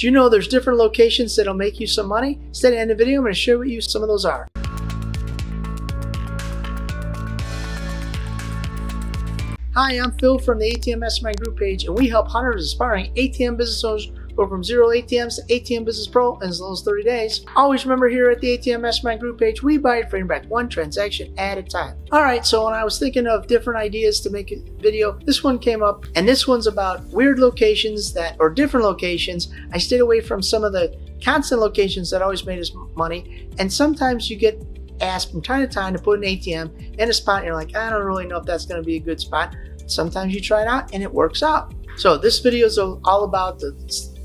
Do you know there's different locations that'll make you some money? Instead of ending the video, I'm going to share with you some of those are. Hi, I'm Phil from the ATM Mastermind Group page, and we help hundreds of aspiring ATM business owners go from 0 ATMs to ATM Business Pro in as little as 30 days. Always remember, here at the ATM Mastermind Group page, we buy it for you back one transaction at a time. Alright, so when I was thinking of different ideas to make a video, this one came up, and this one's about weird locations or different locations. I stayed away from some of the constant locations that always made us money, and sometimes you get asked from time to time to put an ATM in a spot and you're like, I don't really know if that's going to be a good spot. Sometimes you try it out and it works out. So this video is all about the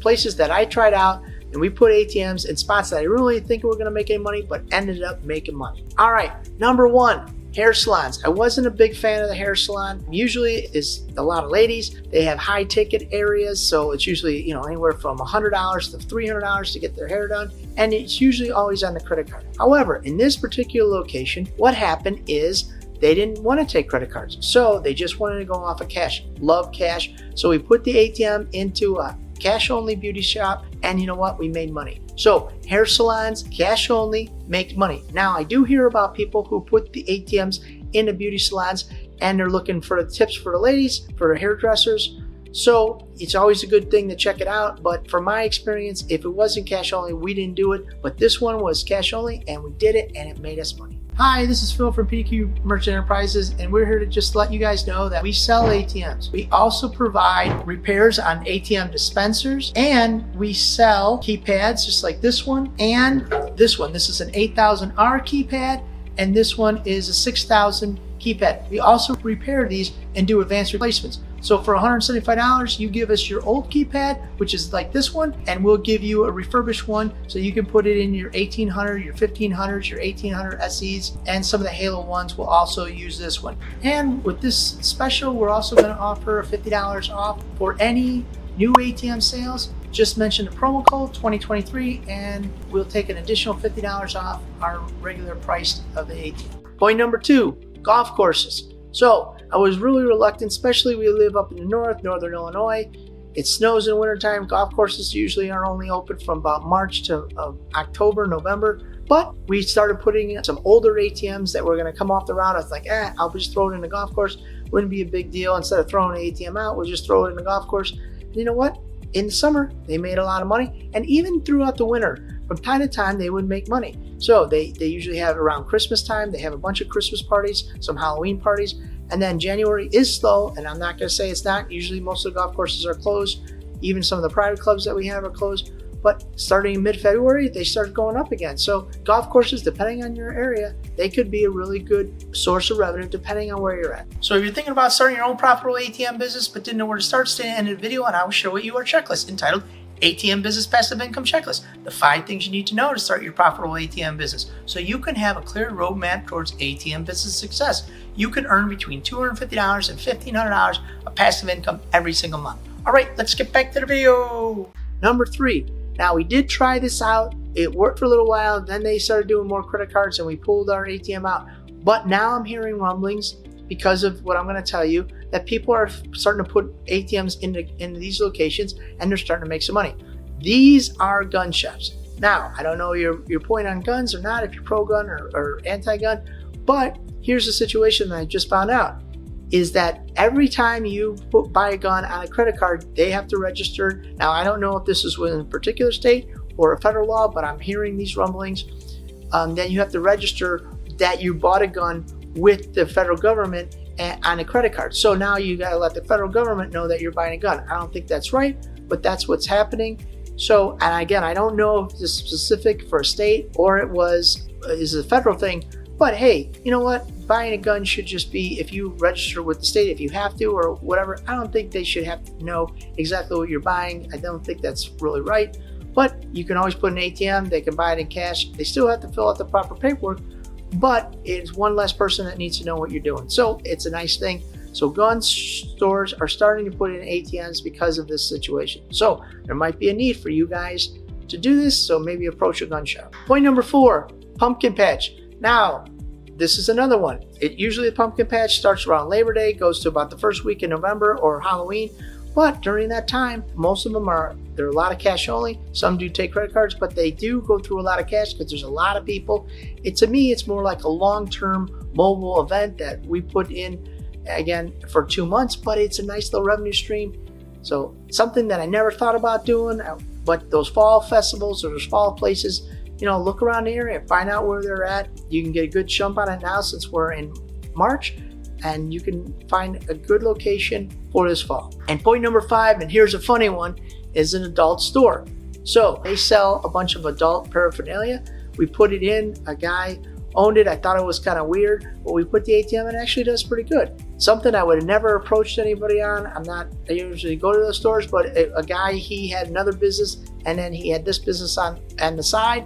places that I tried out, and we put ATMs in spots that I really think were going to make any money but ended up making money. All right, number one, hair salons. I wasn't a big fan of the hair salon. Usually is a lot of ladies. They have high ticket areas, so it's usually anywhere from $100 to $300 to get their hair done, and it's usually always on the credit card. However, in this particular location, what happened is they didn't want to take credit cards, so they just wanted to go off of cash. Love cash, so we put the ATM into a cash only beauty shop, and you know what, we made money. So hair salons, cash only, make money. Now I do hear about people who put the ATMs into beauty salons and they're looking for the tips for the ladies, for the hairdressers. So it's always a good thing to check it out, but from my experience, if it wasn't cash only, we didn't do it. But this one was cash only, and we did it, and it made us money. Hi, this is Phil from PDQ Merchant Enterprises, and we're here to just let you guys know that we sell ATMs. We also provide repairs on ATM dispensers, and we sell keypads just like this one and this one. This is an 8000R keypad, and this one is a 6000 keypad. We also repair these and do advanced replacements. So for $175, you give us your old keypad, which is like this one, and we'll give you a refurbished one so you can put it in your 1800, your 1500s, your 1800 SEs, and some of the Halo ones will also use this one. And with this special, we're also going to offer $50 off for any new ATM sales. Just mention the promo code 2023 and we'll take an additional $50 off our regular price of the ATM. Point number two, golf courses. So I was really reluctant, especially we live up in the northern Illinois. It snows in the wintertime. Golf courses usually are only open from about March to October, November. But we started putting in some older ATMs that were going to come off the route. I was like, I'll just throw it in the golf course. Wouldn't be a big deal. Instead of throwing the ATM out, we'll just throw it in the golf course. And you know what? In the summer, they made a lot of money. And even throughout the winter, from time to time, they would make money. So they usually have around Christmas time, they have a bunch of Christmas parties, some Halloween parties, and then January is slow, and I'm not going to say it's not. Usually most of the golf courses are closed. Even some of the private clubs that we have are closed. But starting in mid-February, they start going up again. So golf courses, depending on your area, they could be a really good source of revenue depending on where you're at. So if you're thinking about starting your own profitable ATM business but didn't know where to start, stay to the end of the video and I will show you our checklist entitled ATM Business Passive Income Checklist. The 5 things you need to know to start your profitable ATM business so you can have a clear roadmap towards ATM business success. You can earn between $250 and $1,500 of passive income every single month. All right, let's get back to the video. Number 3. Now we did try this out. It worked for a little while. Then they started doing more credit cards and we pulled our ATM out. But now I'm hearing rumblings because of what I'm going to tell you that people are starting to put ATMs into these locations and they're starting to make some money. These are gun shops. Now, I don't know your point on guns or not, if you're pro-gun or anti-gun, but here's the situation that I just found out, is that every time you buy a gun on a credit card, they have to register. Now, I don't know if this is within a particular state or a federal law, but I'm hearing these rumblings that you have to register that you bought a gun with the federal government on a credit card. So now you got to let the federal government know that you're buying a gun. I don't think that's right, but that's what's happening. So, and again, I don't know if this is specific for a state or is a federal thing, but hey, you know what? Buying a gun should just be if you register with the state, if you have to or whatever. I don't think they should have to know exactly what you're buying. I don't think that's really right, but you can always put an ATM. They can buy it in cash. They still have to fill out the proper paperwork, but it's one less person that needs to know what you're doing. So it's a nice thing. So gun stores are starting to put in ATMs because of this situation. So there might be a need for you guys to do this. So maybe approach a gun shop. Point number 4, pumpkin patch. Now, this is another one. Usually the pumpkin patch starts around Labor Day, goes to about the first week in November or Halloween. But during that time, most of them there are a lot of cash only. Some do take credit cards, but they do go through a lot of cash because there's a lot of people. To me, it's more like a long-term mobile event that we put in, again, for 2 months, but it's a nice little revenue stream. So something that I never thought about doing, but those fall festivals or those fall places, look around the area, find out where they're at. You can get a good jump on it now since we're in March, and you can find a good location for this fall. And point number 5, and here's a funny one, is an adult store. So they sell a bunch of adult paraphernalia. We put it in, a guy owned it. I thought it was kind of weird, but we put the ATM and it actually does pretty good. Something I would have never approached anybody on. I usually go to those stores, but a guy, he had another business and then he had this business on the side.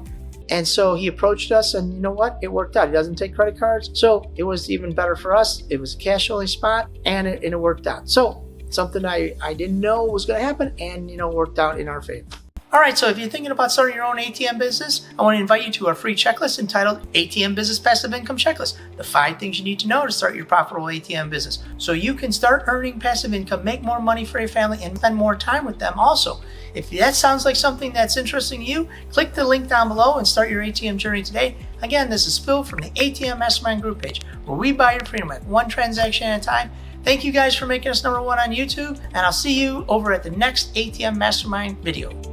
And so he approached us, and you know what? It worked out. He doesn't take credit cards, so it was even better for us. It was a cash-only spot, and it worked out. So something I didn't know was going to happen, and worked out in our favor. All right, so if you're thinking about starting your own ATM business, I want to invite you to our free checklist entitled ATM Business Passive Income Checklist, the 5 things you need to know to start your profitable ATM business, so you can start earning passive income, make more money for your family, and spend more time with them also. If that sounds like something that's interesting to you, click the link down below and start your ATM journey today. Again, this is Phil from the ATM Mastermind Group page, where we buy your freedom at one transaction at a time. Thank you guys for making us #1 on YouTube, and I'll see you over at the next ATM Mastermind video.